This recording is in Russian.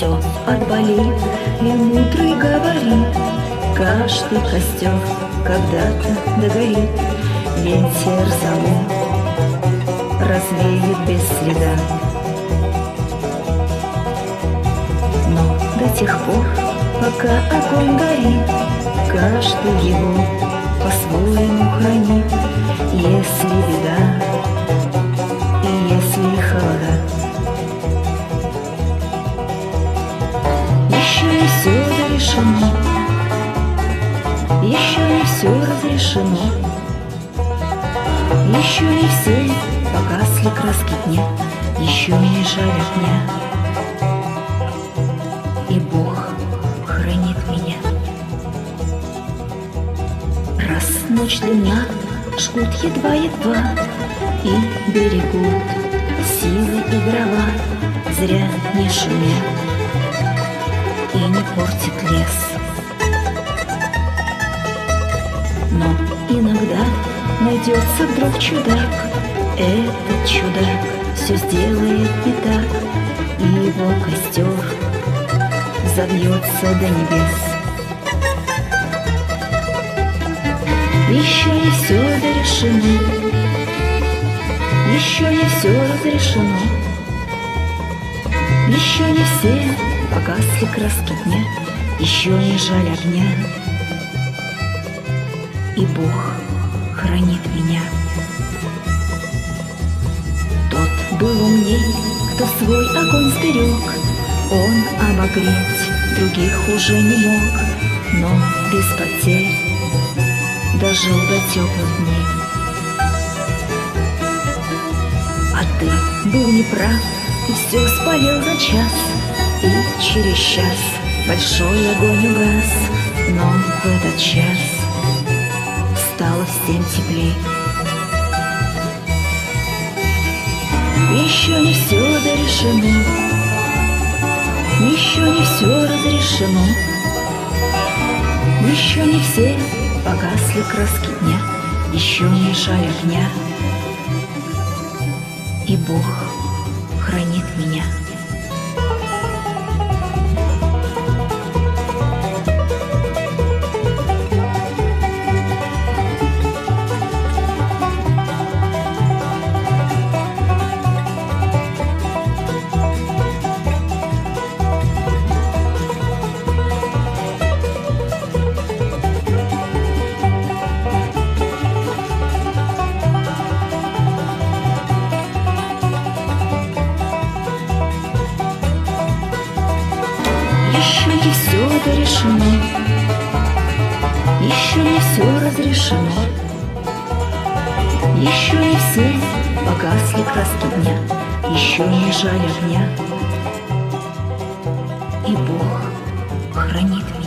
все отболит, и мудрый говорит: каждый костер когда-то догорит, ветер зову развеет без следа. Но до тех пор, пока огонь горит, каждый его по-своему хранит. Если беда и если холода, еще не все решено, еще не все разрешено, еще не все погасли краски дня, еще не жаль огня, и Бог хранит меня. Раз ночь длинна, жгут едва-едва и берегут силы и дрова, зря не шумят и не портит лес. Но иногда найдется вдруг чудак, этот чудак все сделает не так, и его костер взовьется до небес. Еще не все дорешено, еще не все разрешено, еще не все погасли краски дня, еще не жаль огня, и Бог хранит меня. Тот был умней, кто свой огонь сберег, он обогреть других уже не мог, но без потерь дожил до теплых дней. А ты был неправ, ты все спалил за час, и через час большой огонь угас, но в этот час стало всем теплей. Еще не все дорешено, еще не все разрешено, еще не все погасли краски дня, еще не жаль огня, и Бог хранит меня. Еще не все дорешено, еще не все разрешено, еще не все погасли краски дня, еще не жаль огня, и Бог хранит меня.